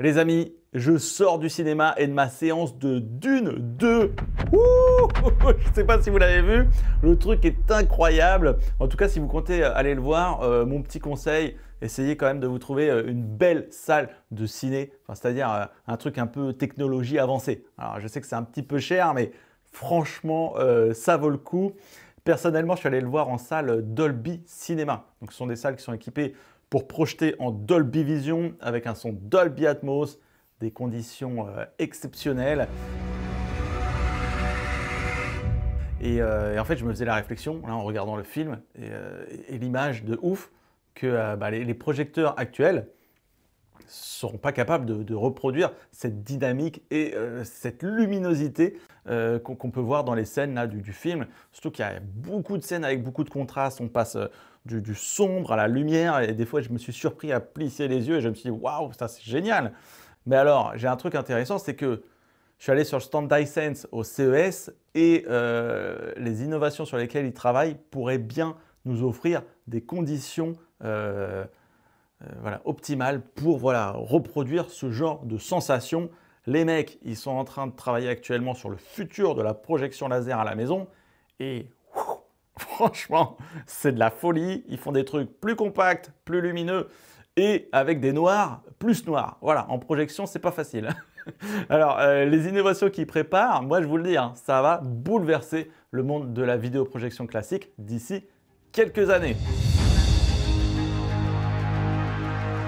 Les amis, je sors du cinéma et de ma séance de Dune 2. Ouh, je ne sais pas si vous l'avez vu, le truc est incroyable. En tout cas, si vous comptez aller le voir, mon petit conseil, essayez quand même de vous trouver une belle salle de ciné, enfin, c'est-à-dire un truc un peu technologie avancée. Alors, je sais que c'est un petit peu cher, mais franchement, ça vaut le coup. Personnellement, je suis allé le voir en salle Dolby Cinema. Donc, ce sont des salles qui sont équipées pour projeter en Dolby Vision avec un son Dolby Atmos, des conditions exceptionnelles. Et en fait, je me faisais la réflexion, là, en regardant le film, et l'image de ouf, que les projecteurs actuels ne seront pas capables de reproduire cette dynamique et cette luminosité qu'on peut voir dans les scènes là, du film. Surtout qu'il y a beaucoup de scènes avec beaucoup de contrastes, on passe du sombre à la lumière, et des fois je me suis surpris à plisser les yeux et je me suis dit waouh, ça c'est génial. Mais alors, j'ai un truc intéressant, c'est que je suis allé sur le stand d'iSense au CES et les innovations sur lesquelles ils travaillent pourraient bien nous offrir des conditions optimales pour reproduire ce genre de sensation. Les mecs, ils sont en train de travailler actuellement sur le futur de la projection laser à la maison et franchement, c'est de la folie. Ils font des trucs plus compacts, plus lumineux et avec des noirs plus noirs. Voilà, en projection, c'est pas facile. Alors, les innovations qu'ils préparent, moi je vous le dis, hein, ça va bouleverser le monde de la vidéoprojection classique d'ici quelques années.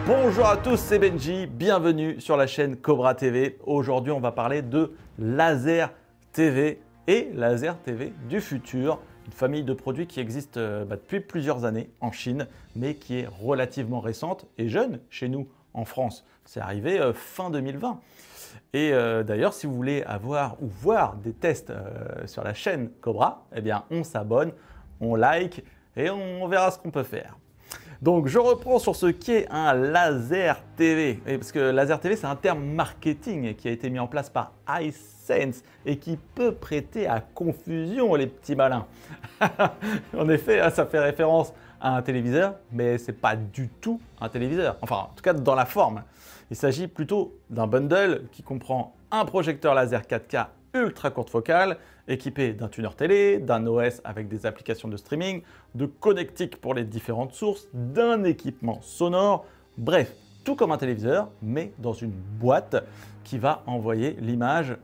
Bonjour à tous, c'est Benji, bienvenue sur la chaîne Cobra TV. Aujourd'hui, on va parler de Laser TV et Laser TV du futur, une famille de produits qui existe depuis plusieurs années en Chine, mais qui est relativement récente et jeune chez nous en France. C'est arrivé fin 2020. Et d'ailleurs, si vous voulez avoir ou voir des tests sur la chaîne Cobra, eh bien, on s'abonne, on like et on verra ce qu'on peut faire. Donc, je reprends sur ce qu'est un laser TV. Parce que laser TV, c'est un terme marketing qui a été mis en place par iSense et qui peut prêter à confusion, les petits malins. En effet, ça fait référence à un téléviseur, mais ce n'est pas du tout un téléviseur. Enfin, en tout cas, dans la forme. Il s'agit plutôt d'un bundle qui comprend un projecteur laser 4K ultra courte focale, équipé d'un tuner télé, d'un OS avec des applications de streaming, de connectiques pour les différentes sources, d'un équipement sonore, bref, tout comme un téléviseur, mais dans une boîte qui va envoyer l'image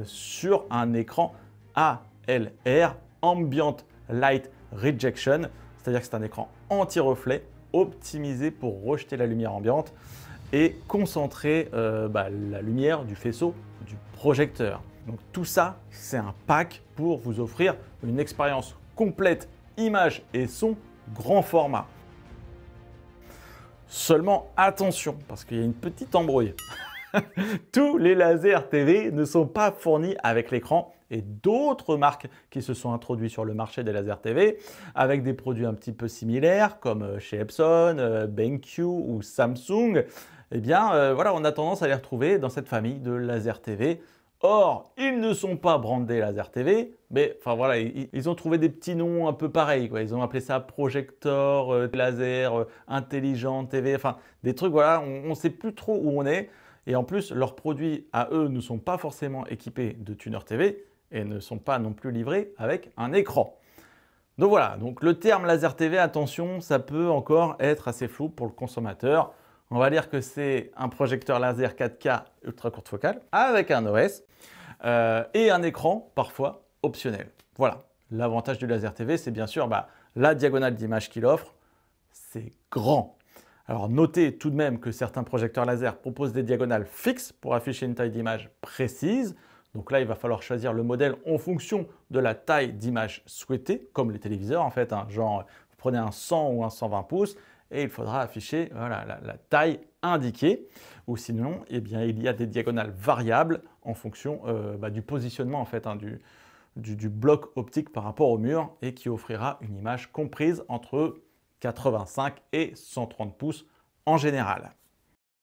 sur un écran ALR, Ambient Light Rejection, c'est-à-dire que c'est un écran anti-reflet optimisé pour rejeter la lumière ambiante et concentrer la lumière du faisceau du projecteur. Donc tout ça, c'est un pack pour vous offrir une expérience complète, image et son grand format. Seulement attention, parce qu'il y a une petite embrouille. Tous les lasers TV ne sont pas fournis avec l'écran et d'autres marques qui se sont introduites sur le marché des lasers TV avec des produits un petit peu similaires comme chez Epson, BenQ ou Samsung, eh bien on a tendance à les retrouver dans cette famille de lasers TV. Or, ils ne sont pas brandés Laser TV, mais ils ont trouvé des petits noms un peu pareils, quoi. Ils ont appelé ça projecteur, laser, intelligent TV, enfin des trucs, on ne sait plus trop où on est. Et en plus, leurs produits à eux ne sont pas forcément équipés de tuner TV et ne sont pas non plus livrés avec un écran. Donc voilà, donc le terme Laser TV, attention, ça peut encore être assez flou pour le consommateur. On va dire que c'est un projecteur laser 4K ultra courte focale avec un OS et un écran parfois optionnel. Voilà, l'avantage du laser TV, c'est bien sûr la diagonale d'image qu'il offre, c'est grand. Alors notez tout de même que certains projecteurs laser proposent des diagonales fixes pour afficher une taille d'image précise. Donc là, il va falloir choisir le modèle en fonction de la taille d'image souhaitée, comme les téléviseurs en fait, hein, genre vous prenez un 100 ou un 120 pouces, et il faudra afficher la taille indiquée. Ou sinon, eh bien, il y a des diagonales variables en fonction du positionnement en fait, hein, du bloc optique par rapport au mur et qui offrira une image comprise entre 85 et 130 pouces en général.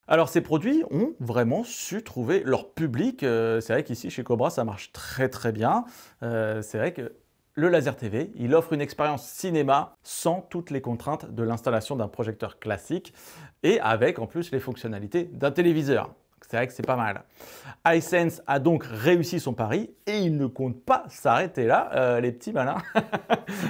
Alors ces produits ont vraiment su trouver leur public. C'est vrai qu'ici chez Cobra ça marche très très bien. C'est vrai que le Laser TV, il offre une expérience cinéma sans toutes les contraintes de l'installation d'un projecteur classique et avec en plus les fonctionnalités d'un téléviseur. C'est vrai que c'est pas mal. Hisense a donc réussi son pari et il ne compte pas s'arrêter là, les petits malins.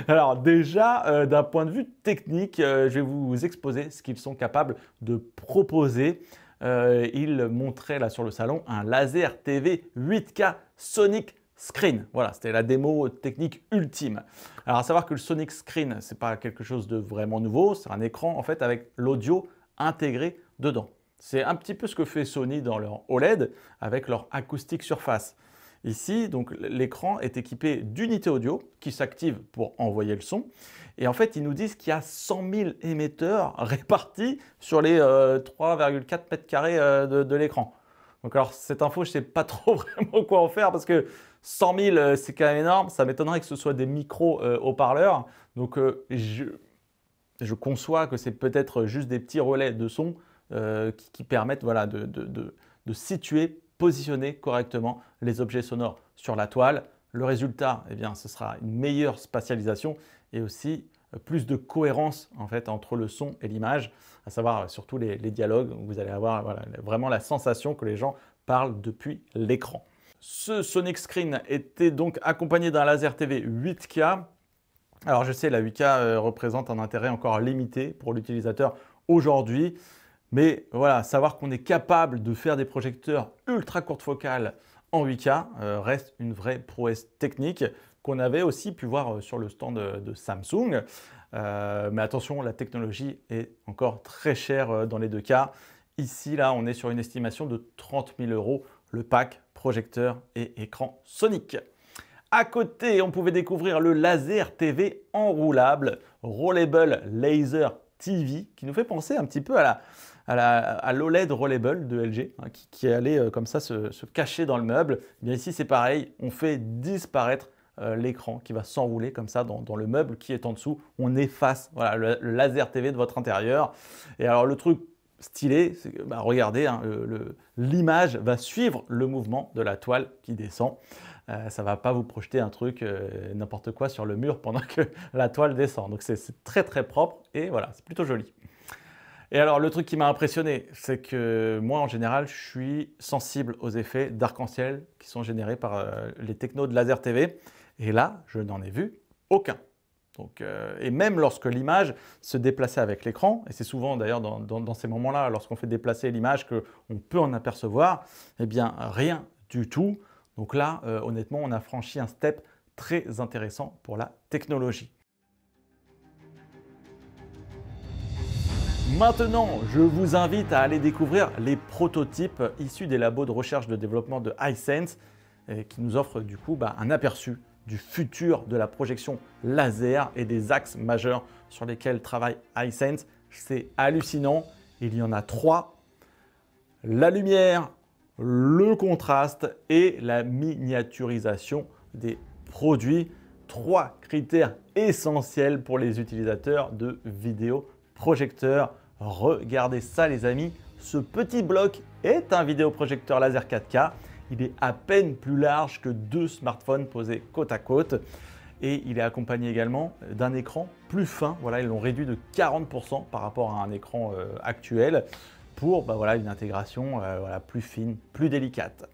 Alors déjà, d'un point de vue technique, je vais vous exposer ce qu'ils sont capables de proposer. Ils montraient là sur le salon un laser TV 8K Sonic Screen. Voilà, c'était la démo technique ultime. Alors à savoir que le Sonic Screen, c'est pas quelque chose de vraiment nouveau, c'est un écran en fait avec l'audio intégré dedans. C'est un petit peu ce que fait Sony dans leur OLED avec leur acoustique surface. Ici, donc l'écran est équipé d'unités audio qui s'activent pour envoyer le son. Et en fait, ils nous disent qu'il y a 100 000 émetteurs répartis sur les 3,4 mètres carrés de l'écran. Donc alors, cette info, je ne sais pas trop vraiment quoi en faire parce que 100 000, c'est quand même énorme. Ça m'étonnerait que ce soit des micros haut-parleurs. Donc, je conçois que c'est peut-être juste des petits relais de son qui permettent voilà, de situer, positionner correctement les objets sonores sur la toile. Le résultat, eh bien, ce sera une meilleure spatialisation et aussi plus de cohérence en fait, entre le son et l'image, à savoir surtout les dialogues. Vous allez avoir voilà, vraiment la sensation que les gens parlent depuis l'écran. Ce Sonic Screen était donc accompagné d'un laser TV 8K. Alors je sais, la 8K représente un intérêt encore limité pour l'utilisateur aujourd'hui. Mais voilà, savoir qu'on est capable de faire des projecteurs ultra courte focale en 8K reste une vraie prouesse technique qu'on avait aussi pu voir sur le stand de Samsung. Mais attention, la technologie est encore très chère dans les deux cas. Ici, là, on est sur une estimation de 30 000 € le pack projecteur et écran Sonic. À côté, on pouvait découvrir le laser TV enroulable Rollable Laser TV qui nous fait penser un petit peu à l'OLED Rollable de LG hein, qui allait comme ça se cacher dans le meuble. Eh bien ici, c'est pareil, on fait disparaître l'écran qui va s'enrouler comme ça dans le meuble qui est en dessous. On efface voilà, le laser TV de votre intérieur. Et alors le truc stylé, c'est que bah, regardez, hein, l'image va suivre le mouvement de la toile qui descend. Ça ne va pas vous projeter un truc, n'importe quoi sur le mur pendant que la toile descend. Donc c'est très très propre et voilà, c'est plutôt joli. Et alors le truc qui m'a impressionné, c'est que moi en général, je suis sensible aux effets d'arc-en-ciel qui sont générés par les technos de laser TV. Et là, je n'en ai vu aucun. Donc, et même lorsque l'image se déplaçait avec l'écran, et c'est souvent d'ailleurs dans ces moments-là, lorsqu'on fait déplacer l'image qu'on peut en apercevoir, eh bien rien du tout. Donc là, honnêtement, on a franchi un step très intéressant pour la technologie. Maintenant, je vous invite à aller découvrir les prototypes issus des labos de recherche de développement de Hisense qui nous offrent du coup un aperçu du futur de la projection laser et des axes majeurs sur lesquels travaille Hisense. C'est hallucinant, il y en a 3. La lumière, le contraste et la miniaturisation des produits. 3 critères essentiels pour les utilisateurs de vidéoprojecteurs. Regardez ça les amis, ce petit bloc est un vidéoprojecteur laser 4K. Il est à peine plus large que 2 smartphones posés côte à côte et il est accompagné également d'un écran plus fin. Voilà, ils l'ont réduit de 40% par rapport à un écran actuel pour voilà, une intégration voilà, plus fine, plus délicate.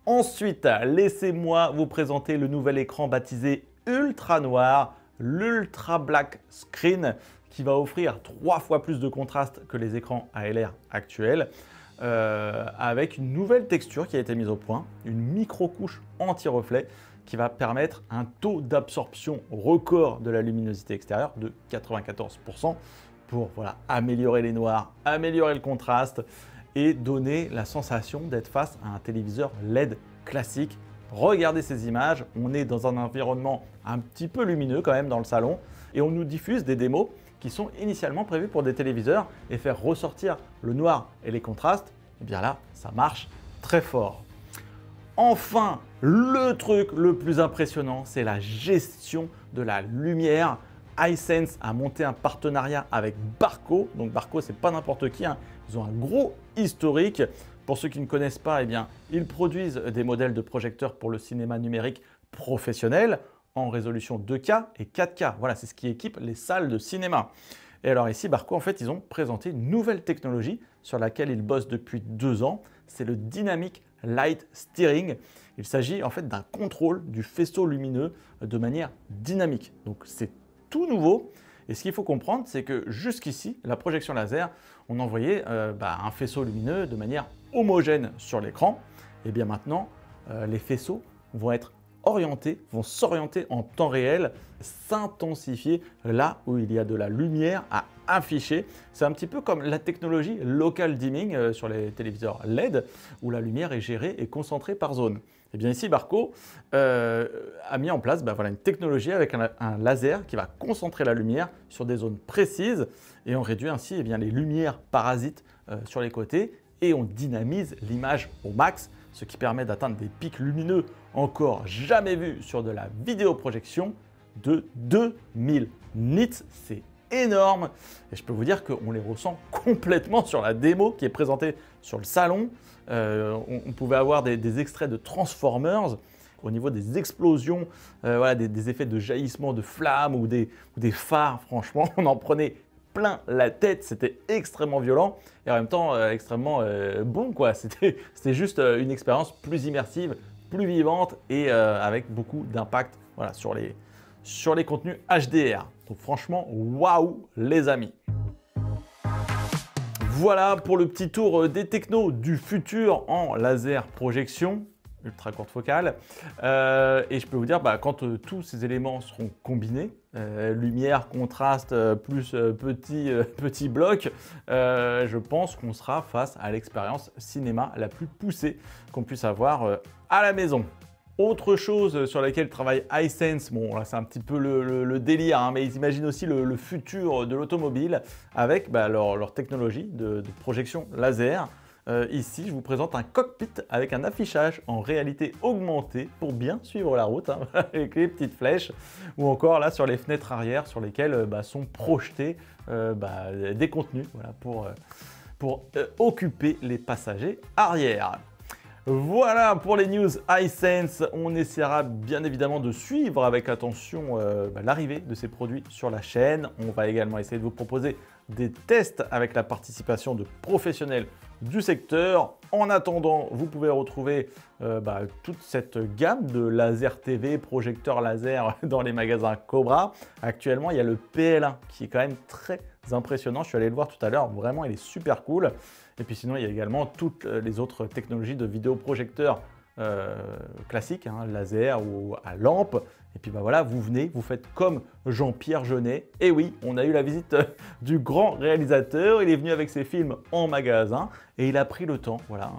Ensuite, laissez-moi vous présenter le nouvel écran baptisé Ultra Noir, l'Ultra Black Screen qui va offrir 3 fois plus de contraste que les écrans ALR actuels. Avec une nouvelle texture qui a été mise au point, une micro-couche anti-reflet qui va permettre un taux d'absorption record de la luminosité extérieure de 94% pour voilà, améliorer les noirs, améliorer le contraste et donner la sensation d'être face à un téléviseur LED classique. Regardez ces images, on est dans un environnement un petit peu lumineux quand même dans le salon et on nous diffuse des démos qui sont initialement prévus pour des téléviseurs et faire ressortir le noir et les contrastes, et bien là, ça marche très fort. Enfin, le truc le plus impressionnant, c'est la gestion de la lumière. Hisense a monté un partenariat avec Barco. Donc Barco, c'est pas n'importe qui, hein. Ils ont un gros historique. Pour ceux qui ne connaissent pas, eh bien, ils produisent des modèles de projecteurs pour le cinéma numérique professionnel en résolution 2K et 4K. Voilà, c'est ce qui équipe les salles de cinéma. Et alors ici, Barco, en fait, ils ont présenté une nouvelle technologie sur laquelle ils bossent depuis 2 ans. c'est le Dynamic Light Steering. Il s'agit en fait d'un contrôle du faisceau lumineux de manière dynamique. Donc c'est tout nouveau. Et ce qu'il faut comprendre, c'est que jusqu'ici, la projection laser, on envoyait un faisceau lumineux de manière homogène sur l'écran. Et bien maintenant, les faisceaux vont s'orienter en temps réel, s'intensifier là où il y a de la lumière à afficher. C'est un petit peu comme la technologie local dimming sur les téléviseurs LED, où la lumière est gérée et concentrée par zone. Et bien ici, Barco a mis en place une technologie avec un laser qui va concentrer la lumière sur des zones précises et on réduit ainsi les lumières parasites sur les côtés et on dynamise l'image au max, ce qui permet d'atteindre des pics lumineux encore jamais vus sur de la vidéoprojection de 2000 nits. C'est énorme et je peux vous dire qu'on les ressent complètement sur la démo qui est présentée sur le salon. On pouvait avoir des extraits de Transformers au niveau des explosions, des effets de jaillissement de flammes ou des phares. Franchement, on en prenait plein la tête, c'était extrêmement violent et en même temps extrêmement bon quoi. C'était juste une expérience plus immersive, plus vivante et avec beaucoup d'impact sur les contenus HDR. Donc franchement, waouh les amis. Voilà pour le petit tour des technos du futur en laser projection ultra courte focale. Et je peux vous dire, quand tous ces éléments seront combinés, lumière, contraste, plus petit bloc, je pense qu'on sera face à l'expérience cinéma la plus poussée qu'on puisse avoir à la maison. Autre chose sur laquelle travaille Hisense, bon là c'est un petit peu le délire, mais ils imaginent aussi le futur de l'automobile avec leur technologie de projection laser. Ici, je vous présente un cockpit avec un affichage en réalité augmentée pour bien suivre la route, avec les petites flèches, ou encore là sur les fenêtres arrière sur lesquelles sont projetés des contenus pour occuper les passagers arrière. Voilà pour les news Hisense. On essaiera bien évidemment de suivre avec attention l'arrivée de ces produits sur la chaîne. On va également essayer de vous proposer des tests avec la participation de professionnels du secteur. En attendant, vous pouvez retrouver toute cette gamme de laser TV, projecteurs laser dans les magasins Cobra. Actuellement, il y a le PL1 qui est quand même très impressionnant. Je suis allé le voir tout à l'heure. Vraiment, il est super cool. Et puis sinon, il y a également toutes les autres technologies de vidéoprojecteurs classiques, laser ou à lampe. Et puis voilà, vous venez, vous faites comme Jean-Pierre Jeunet. Et oui, on a eu la visite du grand réalisateur. Il est venu avec ses films en magasin et il a pris le temps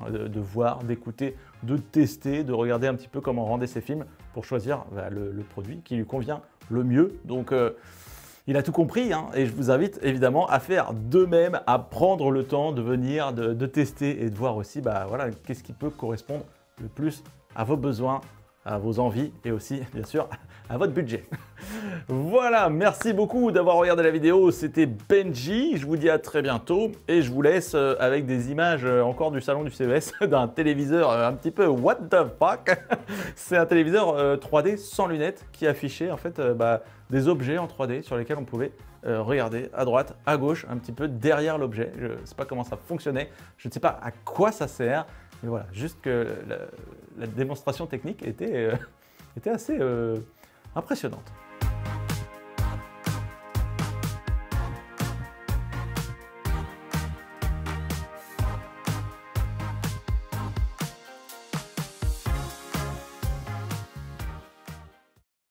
de voir, d'écouter, de tester, de regarder un petit peu comment rendait ses films pour choisir le produit qui lui convient le mieux. Donc il a tout compris et je vous invite évidemment à faire de même, à prendre le temps de venir, de tester et de voir aussi qu'est-ce qui peut correspondre le plus à vos besoins, à vos envies et aussi bien sûr à votre budget. Voilà, merci beaucoup d'avoir regardé la vidéo, c'était Benji, je vous dis à très bientôt et je vous laisse avec des images encore du salon du CES d'un téléviseur un petit peu what the fuck. C'est un téléviseur 3D sans lunettes qui affichait en fait des objets en 3D sur lesquels on pouvait regarder à droite, à gauche, un petit peu derrière l'objet. Je ne sais pas comment ça fonctionnait, je ne sais pas à quoi ça sert, mais voilà, juste que la démonstration technique était assez impressionnante.